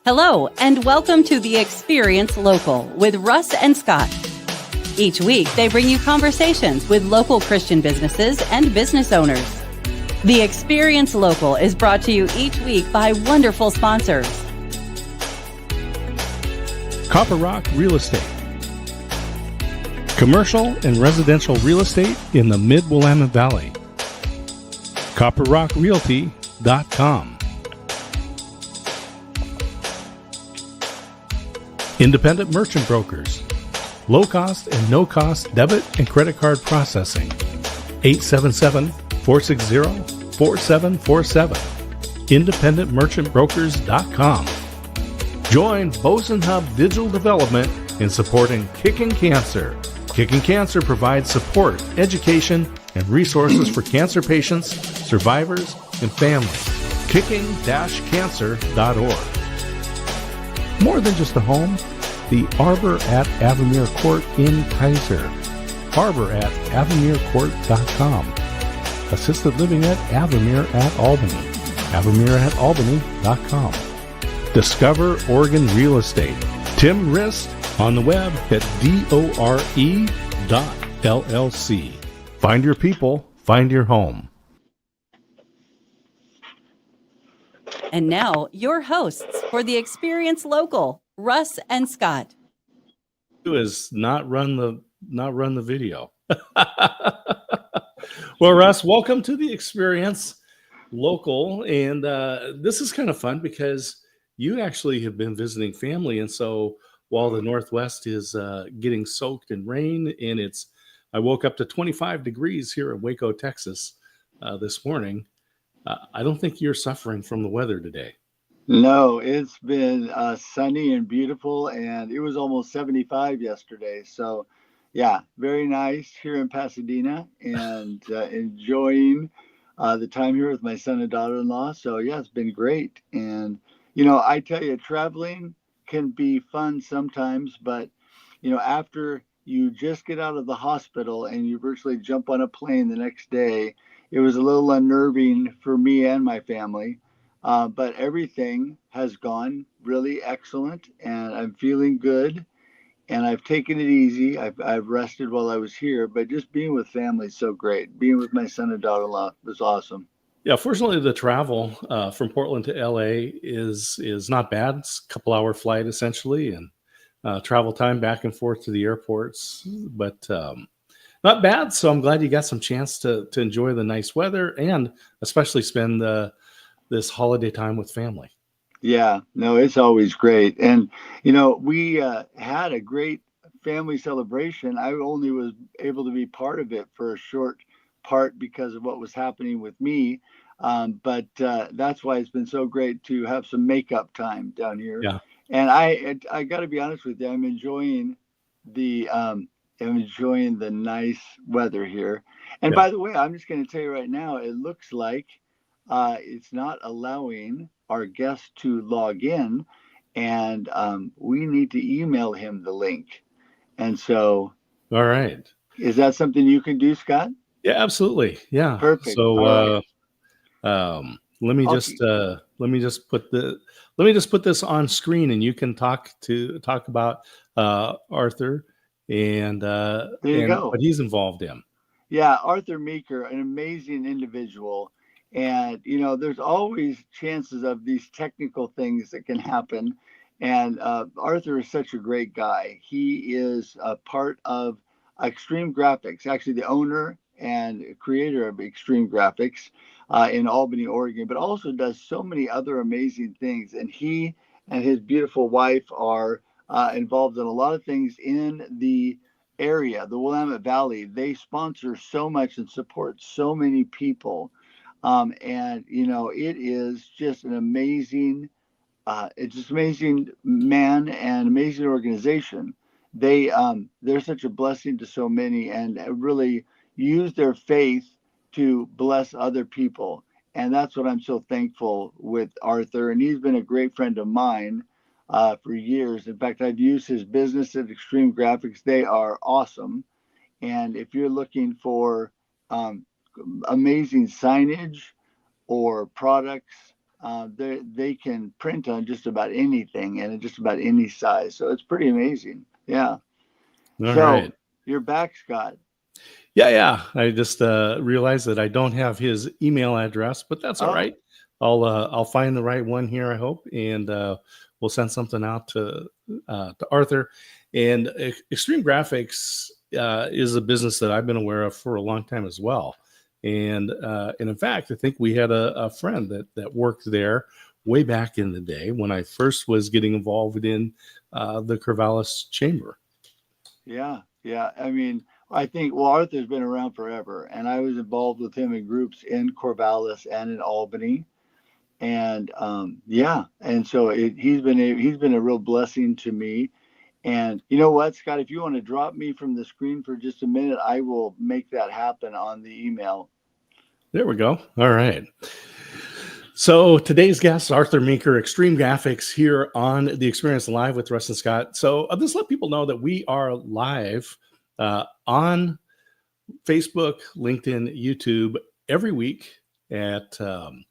Hello, and welcome to The Experience Local with Russ and Scott. Each week, they bring you conversations with local Christian businesses and business owners. The Experience Local is brought to you each week by wonderful sponsors. Copper Rock Real Estate. Commercial and residential real estate in the Mid-Willamette Valley. CopperRockRealty.com. Independent Merchant Brokers. Low-cost and no-cost debit and credit card processing. 877-460-4747. IndependentMerchantBrokers.com. Join Boson Hub Digital Development in supporting Kicking Cancer. Kicking Cancer provides support, education, and resources for cancer patients, survivors, and families. Kicking-cancer.org. More than just a home, the Arbor at Avamere Court in Kaiser. Arbor at AvamereCourt.com. Assisted living at Avamere at Albany. AvamereAtAlbany.com. Discover Oregon Real Estate. Tim Rist on the web at DORE.LLC. Find your people, find your home. And now, your hosts for The Experience Local, Russ and Scott. Is not run the video. Well, Russ, welcome to The Experience Local, and this is kind of fun because you actually have been visiting family, and so while the Northwest is getting soaked in rain, and I woke up to 25 degrees here in Waco, Texas this morning. I don't think you're suffering from the weather today. No, it's been sunny and beautiful, and it was almost 75 yesterday. So, yeah, very nice here in Pasadena, and enjoying the time here with my son and daughter-in-law. So, yeah, it's been great. And, I tell you, traveling can be fun sometimes, but, after you just get out of the hospital and you virtually jump on a plane the next day, it was a little unnerving for me and my family. But everything has gone really excellent, and I'm feeling good, and I've taken it easy. I've rested while I was here, but just being with family is so great. Being with my son and daughter-in-law was awesome. Yeah, fortunately, the travel from Portland to LA is not bad. It's a couple-hour flight, essentially, and travel time back and forth to the airports, but not bad. So I'm glad you got some chance to enjoy the nice weather and especially spend this holiday time with family. Yeah, no, it's always great. And, we had a great family celebration. I only was able to be part of it for a short part because of what was happening with me. But that's why it's been so great to have some makeup time down here. Yeah. And I got to be honest with you, I'm enjoying the nice weather here. And Yeah. by the way, I'm just going to tell you right now, it looks like it's not allowing our guest to log in, and we need to email him the link. And so, All right. Is that something you can do, Scott? Yeah, absolutely. Yeah. Perfect. So let me just put this on screen, and you can talk about Arthur and what he's involved in. Yeah, Arthur Meeker, an amazing individual. And, there's always chances of these technical things that can happen. And Arthur is such a great guy. He is a part of Xtreme Grafx, actually the owner and creator of Xtreme Grafx in Albany, Oregon, but also does so many other amazing things. And he and his beautiful wife are involved in a lot of things in the area, the Willamette Valley. They sponsor so much and support so many people. It is just an amazing, amazing man and amazing organization. They're such a blessing to so many and really use their faith to bless other people. And that's what I'm so thankful with Arthur. And he's been a great friend of mine for years. In fact, I've used his business at Xtreme Grafx. They are awesome. And if you're looking for amazing signage or products they can print on just about anything and just about any size. So it's pretty amazing. Yeah. All So right. you're back, Scott. Yeah. I just realized that I don't have his email address, but that's all Oh, right. I'll find the right one here, I hope, and we'll send something out to Arthur. And Xtreme Grafx is a business that I've been aware of for a long time as well. And in fact, I think we had a friend that worked there way back in the day when I first was getting involved in the Corvallis Chamber. yeah. Yeah. I mean, I think, well, Arthur's been around forever, and I was involved with him in groups in Corvallis and in Albany. And yeah, and so he's been a real blessing to me. And you know what, Scott, if you want to drop me from the screen for just a minute, I will make that happen on the email. There we go. All right. So today's guest, Arthur Meeker, Xtreme Grafx, here on The Experience Live with Russ and Scott. So I'll just let people know that we are live on Facebook, LinkedIn, YouTube every week at 9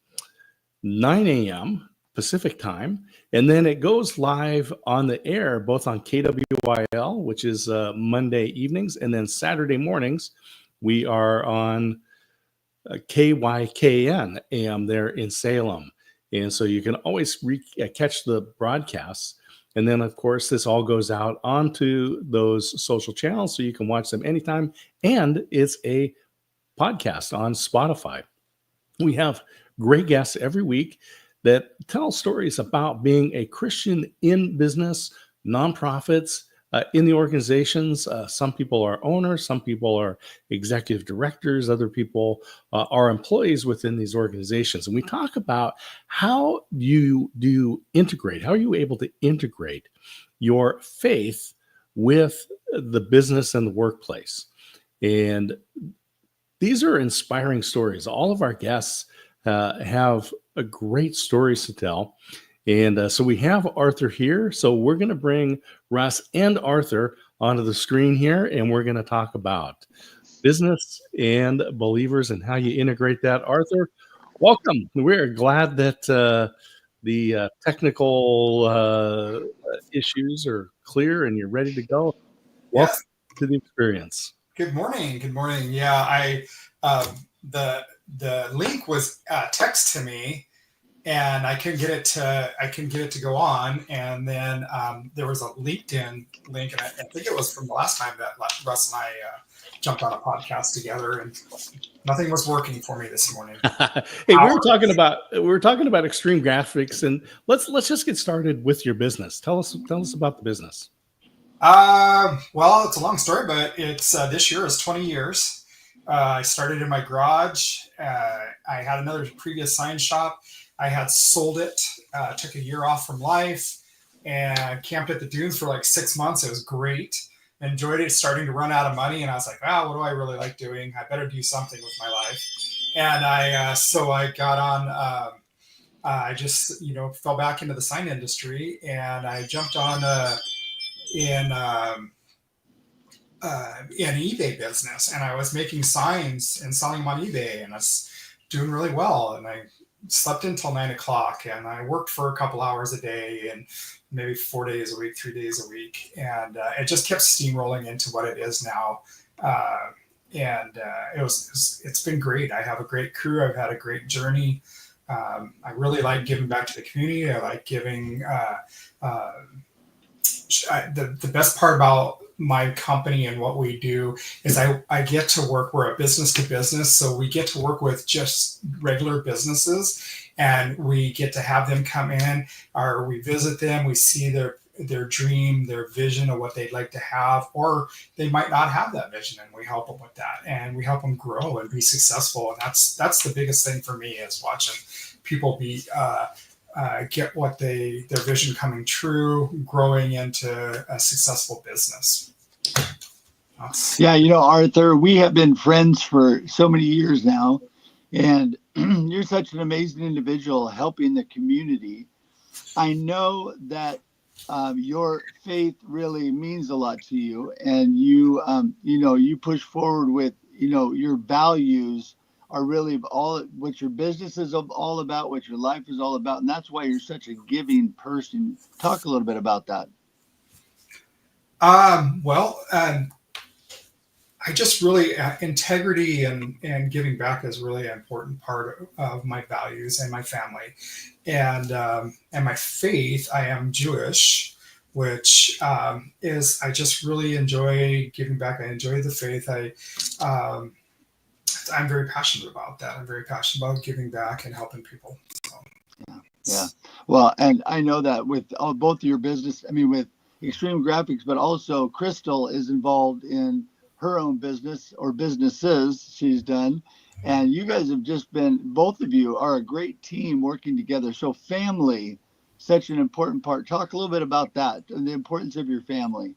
a.m. Pacific time. And then it goes live on the air, both on KWIL, which is Monday evenings, and then Saturday mornings, we are on KYKN AM there in Salem. And so you can always catch the broadcasts. And then, of course, this all goes out onto those social channels so you can watch them anytime. And it's a podcast on Spotify. We have great guests every week that tell stories about being a Christian in business, nonprofits, in the organizations. Some people are owners, some people are executive directors, other people are employees within these organizations. And we talk about how you do integrate, how are you able to integrate your faith with the business and the workplace. And these are inspiring stories. All of our guests have a great stories to tell. And so we have Arthur here. So we're going to bring Russ and Arthur onto the screen here, and we're going to talk about business and believers and how you integrate that. Arthur, welcome. We're glad that the technical issues are clear and you're ready to go. Welcome Yes. to the experience. Good morning. Good morning. Yeah, the link was text to me, and I couldn't get it to go on. And then there was a LinkedIn link, and I think it was from the last time that Russ and I jumped on a podcast together, and nothing was working for me this morning. Hey, we were talking about Xtreme Grafx, and let's just get started with your business. Tell us about the business. Well, it's a long story, but it's this year is 20 years. I started in my garage. I had another previous sign shop. I had sold it, took a year off from life, and camped at the dunes for like 6 months. It was great. Enjoyed it, starting to run out of money. And I was like, wow, what do I really like doing? I better do something with my life. And so I got on, I just, fell back into the sign industry, and I jumped on in eBay business, and I was making signs and selling them on eBay, and I was doing really well. And I slept until 9 o'clock, and I worked for a couple hours a day, and maybe 4 days a week, 3 days a week, and it just kept steamrolling into what it is now. It's been great. I have a great crew. I've had a great journey. I really like giving back to the community. I like giving. The best part about my company and what we do is I get to work. We're a business to business, so we get to work with just regular businesses, and we get to have them come in, or we visit them. We see their dream, their vision of what they'd like to have, or they might not have that vision, and we help them with that, and we help them grow and be successful. And that's the biggest thing for me, is watching people be get what their vision coming true, growing into a successful business. Yeah, Arthur, we have been friends for so many years now, and you're such an amazing individual helping the community. I know that your faith really means a lot to you, and you push forward with, your values are really all what your business is all about, what your life is all about. And that's why you're such a giving person. Talk a little bit about that. Well, I just really integrity and giving back is really an important part of my values and my family, and my faith. I am Jewish, which is I just really enjoy giving back. I enjoy the faith. I'm very passionate about that. I'm very passionate about giving back and helping people. So. Yeah. Well, and I know that with both of your business, I mean, with Xtreme Grafx, but also Crystal is involved in her own business or businesses she's done. And you guys have just been, both of you are a great team working together. So family, such an important part. Talk a little bit about that and the importance of your family.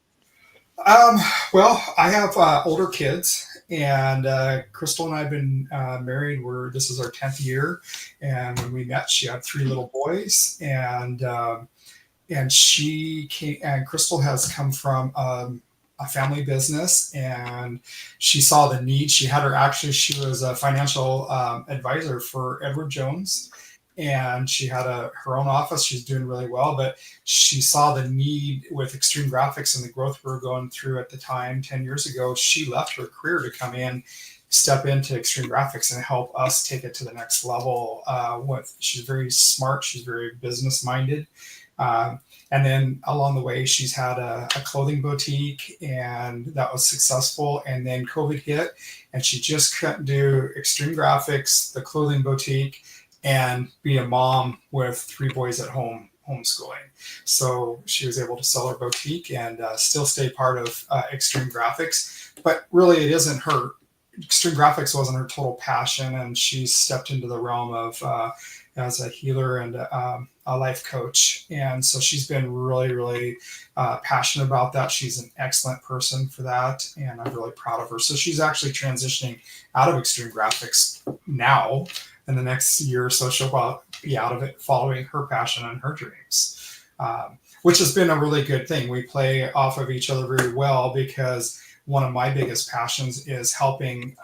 Well, I have older kids, and Crystal and I have been married. This is our 10th year, and when we met, she had 3 little boys, and she came. And Crystal has come from a family business, and she saw the need. She was a financial advisor for Edward Jones. And she had her own office. She's doing really well, but she saw the need with Xtreme Grafx and the growth we were going through at the time, 10 years ago. She left her career to come in, step into Xtreme Grafx and help us take it to the next level. She's very smart. She's very business minded. And then along the way, she's had a clothing boutique, and that was successful. And then COVID hit, and she just couldn't do Xtreme Grafx, the clothing boutique, and be a mom with 3 boys at home homeschooling. So she was able to sell her boutique and still stay part of Xtreme Grafx. But really, it isn't her. Xtreme Grafx wasn't her total passion, and she stepped into the realm of as a healer and a life coach. And so she's been really, really passionate about that. She's an excellent person for that, and I'm really proud of her. So she's actually transitioning out of Xtreme Grafx now. In the next year or so, she'll be out of it, following her passion and her dreams, which has been a really good thing. We play off of each other very well, because one of my biggest passions is helping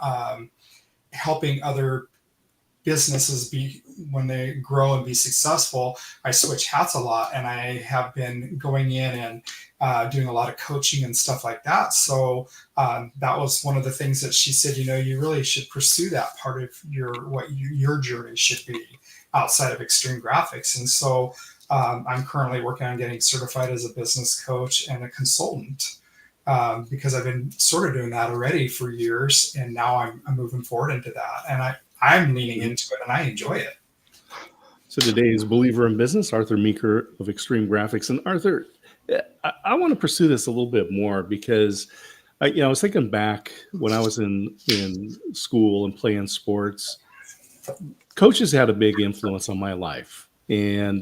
other businesses when they grow and be successful. I switch hats a lot, and I have been going in and doing a lot of coaching and stuff like that. So that was one of the things that she said, you really should pursue that part of your journey should be outside of Xtreme Grafx. And so I'm currently working on getting certified as a business coach and a consultant, because I've been sort of doing that already for years, and now I'm moving forward into that, and I'm leaning into it, and I enjoy it. So today's believer in business, Arthur Meeker of Xtreme Grafx. And Arthur, I want to pursue this a little bit more, because I was thinking back when I was in school and playing sports. Coaches had a big influence on my life. And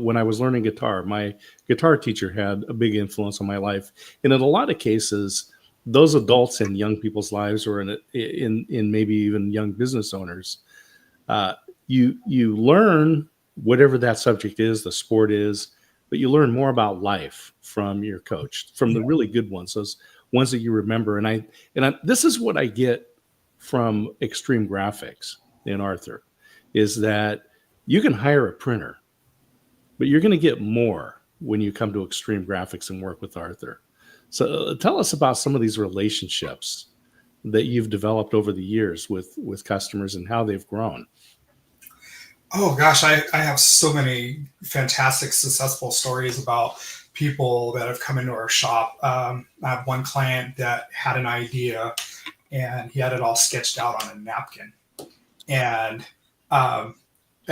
when I was learning guitar, my guitar teacher had a big influence on my life. And in a lot of cases, those adults in young people's lives, or in maybe even young business owners, you learn whatever that subject is, the sport is, but you learn more about life from your coach, from the really good ones, those ones that you remember. And I this is what I get from Xtreme Grafx and Arthur, is that you can hire a printer, but you're going to get more when you come to Xtreme Grafx and work with Arthur. So tell us about some of these relationships that you've developed over the years with customers and how they've grown. Oh gosh, I have so many fantastic, successful stories about people that have come into our shop. I have one client that had an idea, and he had it all sketched out on a napkin. And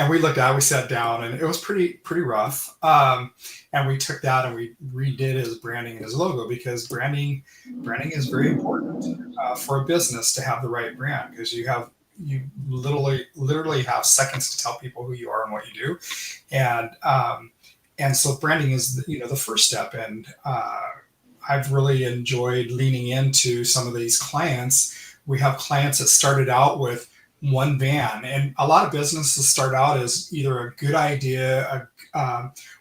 we looked at it, we sat down, and it was pretty rough. And we took that and we redid his branding and his logo, because branding is very important for a business to have the right brand, because you literally have seconds to tell people who you are and what you do. And so branding is the first step. And I've really enjoyed leaning into some of these clients. We have clients that started out with one van, and a lot of businesses start out as either a good idea,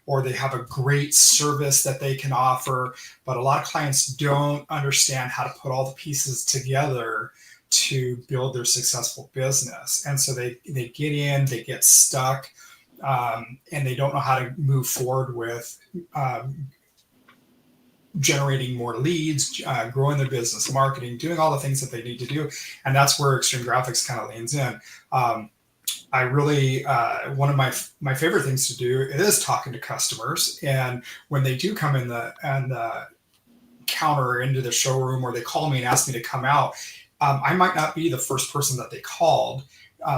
or they have a great service that they can offer, but a lot of clients don't understand how to put all the pieces together to build their successful business. And so they get in, they get stuck, and they don't know how to move forward with generating more leads, growing their business, marketing, doing all the things that they need to do. And that's where Xtreme Grafx kind of leans in. I really, one of my favorite things to do is talking to customers. And when they do come in the counter into the showroom, or they call me and ask me to come out, I might not be the first person that they called.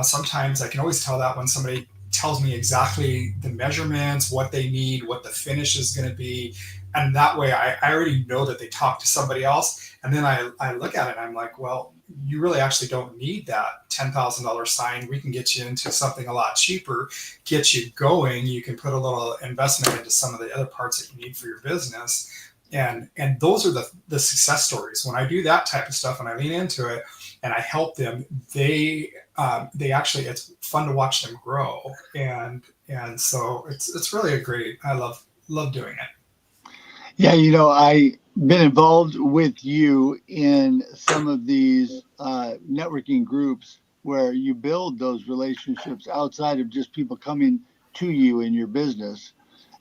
Sometimes I can always tell that when somebody tells me exactly the measurements, what they need, what the finish is going to be. And that way I already know that they talked to somebody else. And then I look at it and I'm like, well, you really actually don't need that $10,000 sign. We can get you into something a lot cheaper, get you going. You can put a little investment into some of the other parts that you need for your business. And those are the success stories. When I do that type of stuff and I lean into it and I help them, they actually, it's fun to watch them grow. And so it's really a great, I love doing it. Yeah, I've been involved with you in some of these networking groups where you build those relationships outside of just people coming to you in your business.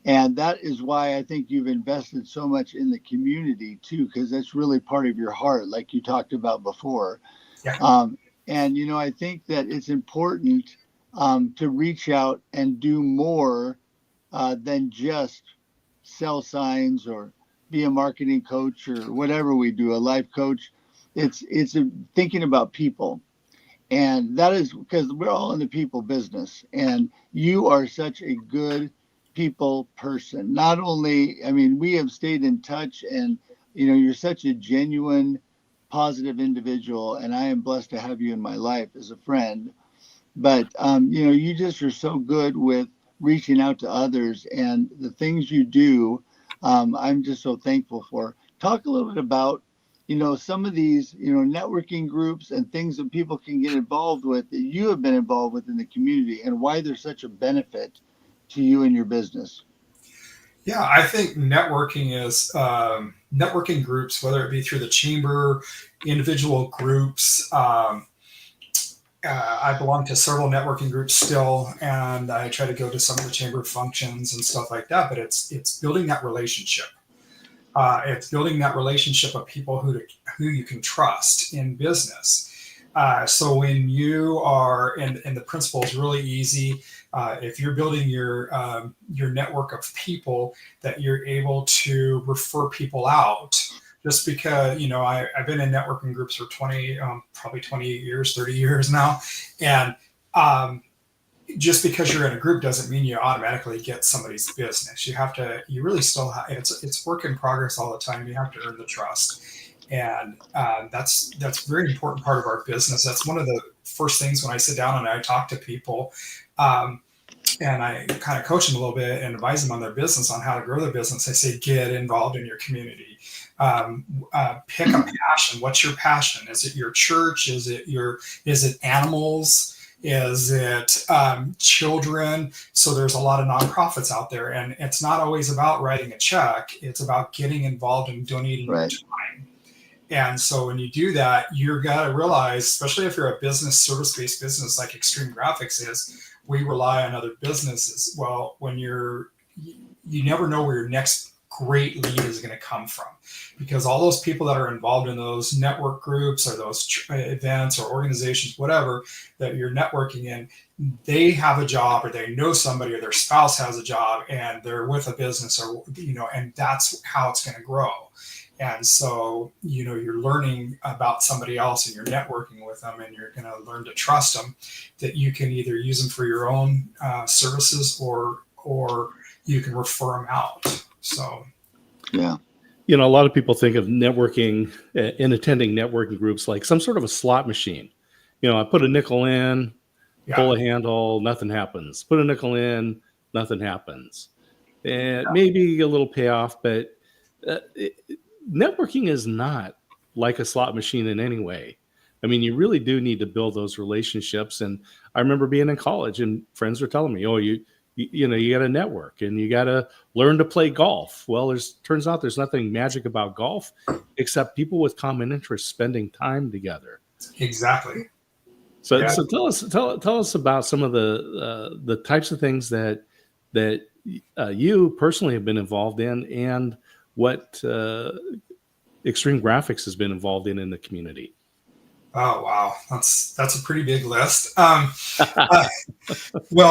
And that is why I think you've invested so much in the community too, because that's really part of your heart, like you talked about before. Yeah. And, I think that it's important to reach out and do more than just sell signs or be a marketing coach or whatever we do, a life coach. It's thinking about people. And that is because we're all in the people business. And you are such a good people person. Not only, we have stayed in touch, and, you're such a genuine, positive individual. And I am blessed to have you in my life as a friend. But, you just are so good with reaching out to others, and the things you do, I'm just so thankful for. Talk a little bit about, some of these, networking groups and things that people can get involved with that you have been involved with in the community, and why they're such a benefit to you and your business. Yeah, I think networking is networking groups, whether it be through the chamber, individual groups. I belong to several networking groups still, and I try to go to some of the chamber functions and stuff like that. But it's building that relationship. It's building that relationship of people who you can trust in business. So when you are, and the principle is really easy. If you're building your network of people, that you're able to refer people out. Just because, I've been in networking groups for probably 28 years, 30 years now. And just because you're in a group doesn't mean you automatically get somebody's business. You really still have, it's work in progress all the time. You have to earn the trust. And that's a very important part of our business. That's one of the first things when I sit down and I talk to people, and I kind of coach them a little bit and advise them on their business, on how to grow their business. I say, get involved in your community. Pick a passion. What's your passion? Is it your church? Is it animals? Is it children? So there's a lot of nonprofits out there, and it's not always about writing a check. It's about getting involved and donating your time. And so when you do that, you're got to realize, especially if you're a business, service-based business like Xtreme Grafx is, we rely on other businesses. Well, when you never know where your next great lead is going to come from, because all those people that are involved in those network groups or those events or organizations, whatever that you're networking in, they have a job, or they know somebody, or their spouse has a job, and they're with a business, or and that's how it's going to grow. And so, you're learning about somebody else, and you're networking with them, and you're going to learn to trust them, that you can either use them for your own services, or you can refer them out. So, yeah. A lot of people think of networking and attending networking groups like some sort of a slot machine. I put a nickel in, pull a handle, nothing happens. Put a nickel in, nothing happens. And maybe a little payoff, but networking is not like a slot machine in any way. You really do need to build those relationships. And I remember being in college and friends were telling me, oh, you got to network and you got to learn to play golf. Well, turns out there's nothing magic about golf except people with common interests spending time together. Exactly. So, Yeah. so tell us about some of the types of things that you personally have been involved in, and what Xtreme Grafx has been involved in the community. Oh wow, that's a pretty big list. Well,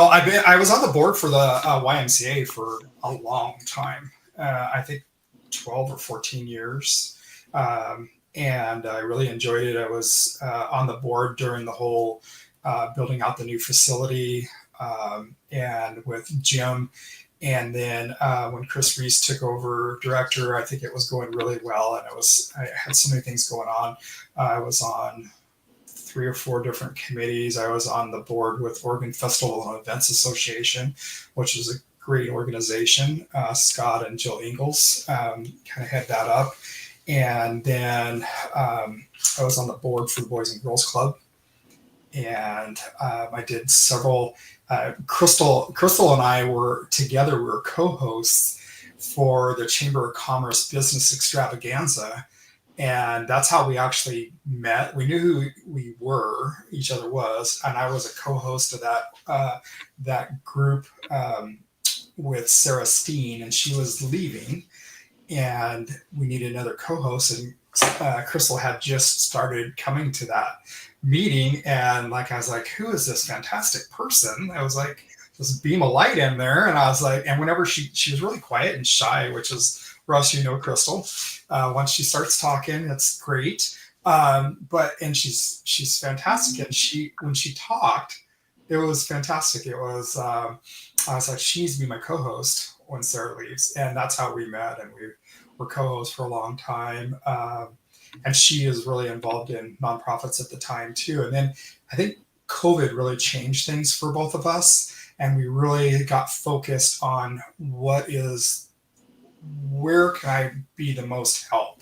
I was on the board for the YMCA for a long time. I think 12 or 14 years, and I really enjoyed it. I was on the board during the whole building out the new facility, and with Jim. And then when Chris Reese took over director, I think it was going really well, and I had so many things going on. I was on 3 or 4 different committees. I was on the board with Oregon Festival and Events Association, which is a great organization. Scott and Jill Ingalls kind of head that up. And then I was on the board for the Boys and Girls Club. And I did several, Crystal and I were together, we were co-hosts for the Chamber of Commerce Business Extravaganza. And that's how we actually met. We knew who each other was, and I was a co-host of that group with Sarah Steen, and she was leaving, and we needed another co-host. And Crystal had just started coming to that meeting, and I was like, "Who is this fantastic person?" I was like, "This beam of light in there," and I was like, and whenever she was really quiet and shy, which is Russ, Crystal. Once she starts talking, it's great. And she's fantastic. And when she talked, it was fantastic. It was, I was like, she needs to be my co-host when Sarah leaves. And that's how we met. And we were co-hosts for a long time. And she is really involved in nonprofits at the time too. And then I think COVID really changed things for both of us. And we really got focused on where can I be the most help?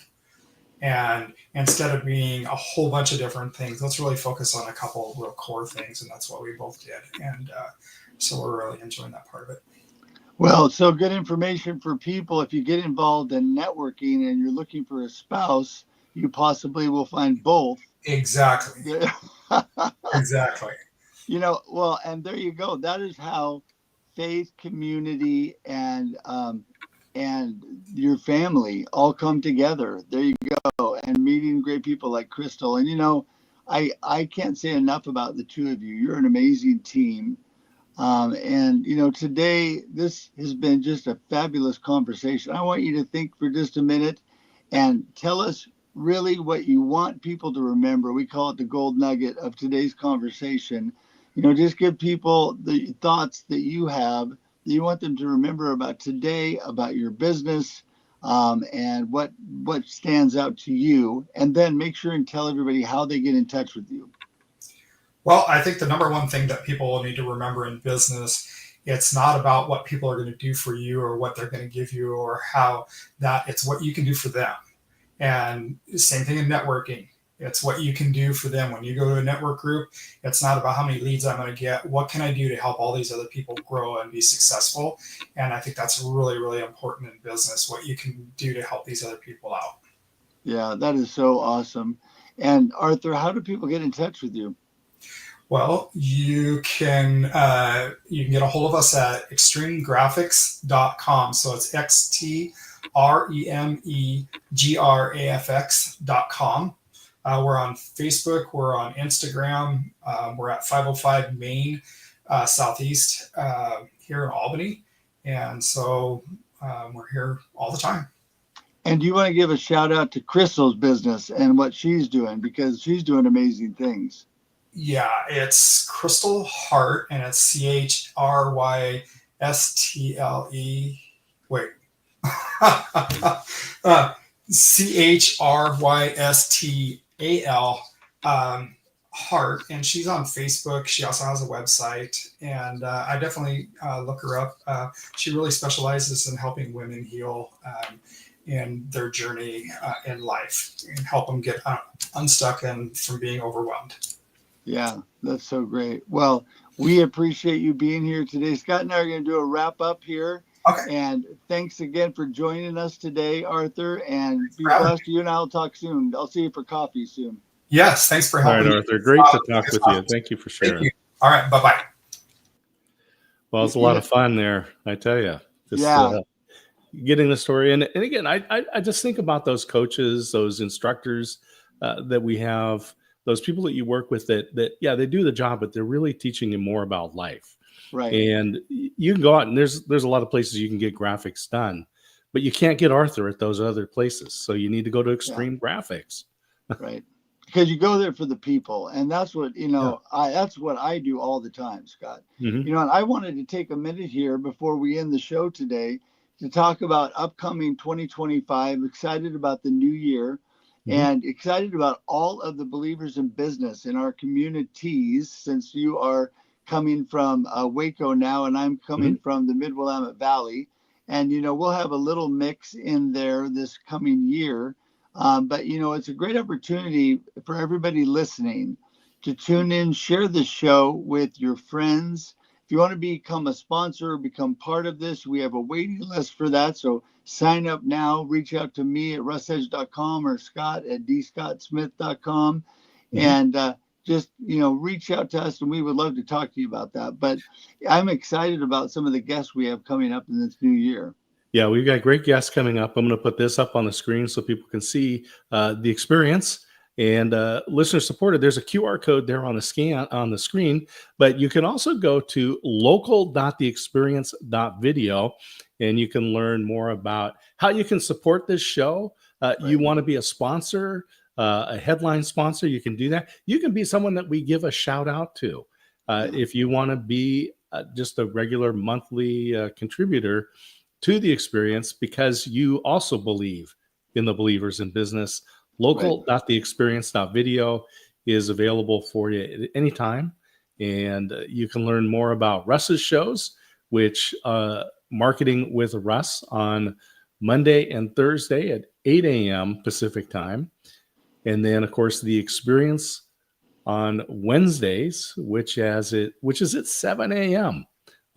And instead of being a whole bunch of different things, let's really focus on a couple of real core things. And that's what we both did. And so we're really enjoying that part of it. Well, so good information for people. If you get involved in networking and you're looking for a spouse, you possibly will find both. Exactly. Exactly. Well, and there you go. That is how faith, community, and your family all come together. There you go. And meeting great people like Crystal. And, I can't say enough about the two of you. You're an amazing team. And, today this has been just a fabulous conversation. I want you to think for just a minute and tell us really what you want people to remember. We call it the gold nugget of today's conversation. Just give people the thoughts that you have that you want them to remember about today, about your business, and what stands out to you. And then make sure and tell everybody how they get in touch with you. Well, I think the number one thing that people need to remember in business, it's not about what people are going to do for you or what they're going to give you or it's what you can do for them. And same thing in networking. It's what you can do for them. When you go to a network group, it's not about how many leads I'm going to get. What can I do to help all these other people grow and be successful? And I think that's really, really important in business, what you can do to help these other people out. Yeah, that is so awesome. And Arthur, how do people get in touch with you? Well, you can get a hold of us at xtremegrafx.com. So it's XTREMEGRAFX.com. We're on Facebook. We're on Instagram. We're at 505 Main Southeast here in Albany. And so we're here all the time. And do you want to give a shout out to Crystal's business and what she's doing? Because she's doing amazing things. Yeah, it's Crystal Hart, and it's CHRYSTLE. Wait. CHRYSTAL Hart, and she's on Facebook. She also has a website, and I definitely look her up. She really specializes in helping women heal in their journey in life and help them get unstuck and from being overwhelmed. Yeah, that's so great. Well, we appreciate you being here today. Scott and I are going to do a wrap up here. Okay. And thanks again for joining us today, Arthur. And be blessed. You and I will talk soon. I'll see you for coffee soon. Yes, thanks for All helping. right, Arthur. Great to talk with you. Thank you for sharing. Thank you. All right, bye-bye. Well, it's a lot of fun there, I tell you. Getting the story. And again, I just think about those coaches, those instructors that we have, those people that you work with that they do the job, but they're really teaching you more about life. Right. And you can go out and there's a lot of places you can get graphics done, but you can't get Arthur at those other places. So you need to go to Xtreme Grafx. Right. Because you go there for the people. And that's what, that's what I do all the time, Scott. Mm-hmm. And I wanted to take a minute here before we end the show today to talk about upcoming 2025, excited about the new year, and excited about all of the believers in business in our communities, since you are coming from Waco now, and I'm coming from the Mid-Willamette Valley. And, we'll have a little mix in there this coming year. But, it's a great opportunity for everybody listening to tune in, share the show with your friends. If you want to become a sponsor or become part of this, we have a waiting list for that. So sign up now, reach out to me at russedge.com or Scott at dscottsmith.com. And just, reach out to us, and we would love to talk to you about that. But I'm excited about some of the guests we have coming up in this new year. Yeah, we've got great guests coming up. I'm going to put this up on the screen so people can see the experience. And listener supported, there's a QR code there on the screen, but you can also go to local.theexperience.video, and you can learn more about how you can support this show. You want to be a sponsor, a headline sponsor, you can do that. You can be someone that we give a shout out to. If you want to be just a regular monthly contributor to the experience because you also believe in the believers in business, local.theexperience.video is available for you at any time. And you can learn more about Russ's shows, which Marketing with Russ on Monday and Thursday at 8 a.m. Pacific time. And then, of course, the experience on Wednesdays, which is at 7 a.m.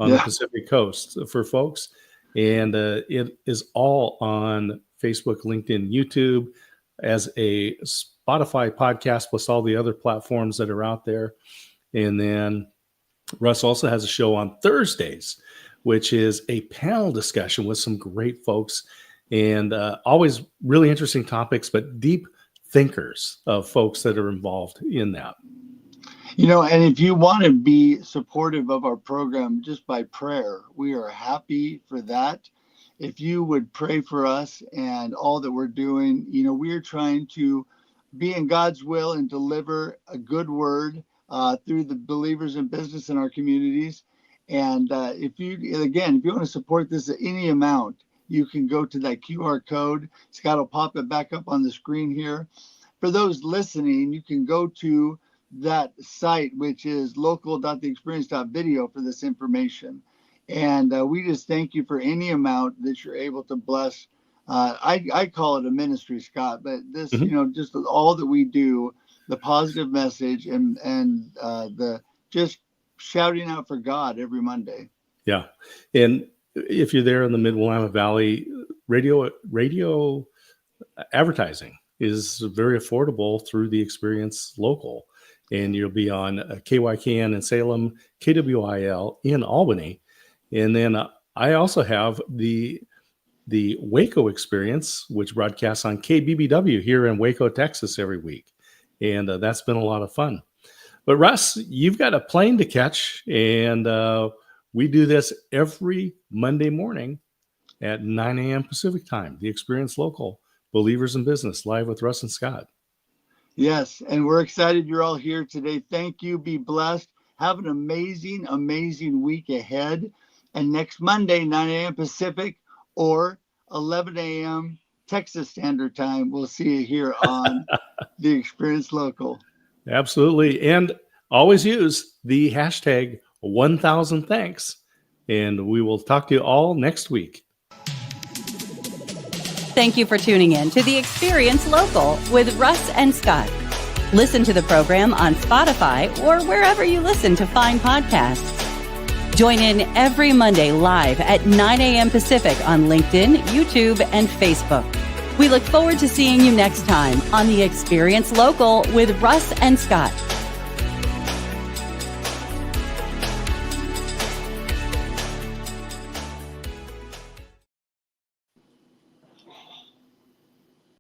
on the Pacific Coast for folks. And it is all on Facebook, LinkedIn, YouTube, as a Spotify podcast, plus all the other platforms that are out there. And then Russ also has a show on Thursdays, which is a panel discussion with some great folks, and always really interesting topics, but deep thinkers of folks that are involved in that. And if you want to be supportive of our program just by prayer, we are happy for that. If you would pray for us and all that we're doing, we're trying to be in God's will and deliver a good word through the believers in business in our communities. And if you want to support this at any amount, you can go to that QR code. Scott will pop it back up on the screen here. For those listening, you can go to that site, which is local.theexperience.video for this information. And we just thank you for any amount that you're able to bless. I call it a ministry, Scott, but this, just all that we do, the positive message and the just shouting out for God every Monday. Yeah. And if you're there in the Mid-Willamette Valley, radio advertising is very affordable through the Experience Local. And you'll be on KYKN in Salem, KWIL in Albany. And then I also have the Waco Experience, which broadcasts on KBBW here in Waco, Texas every week. And that's been a lot of fun. But Russ, you've got a plane to catch, and we do this every Monday morning at 9 a.m. Pacific time. The Experience Local, Believers in Business, live with Russ and Scott. Yes, and we're excited you're all here today. Thank you. Be blessed. Have an amazing, amazing week ahead. And next Monday, 9 a.m. Pacific or 11 a.m. Texas Standard Time, we'll see you here on the Experience Local. Absolutely. And always use the hashtag 1000thanks. And we will talk to you all next week. Thank you for tuning in to the Experience Local with Russ and Scott. Listen to the program on Spotify or wherever you listen to fine podcasts. Join in every Monday live at 9 a.m. Pacific on LinkedIn, YouTube, and Facebook. We look forward to seeing you next time on The Experience Local with Russ and Scott.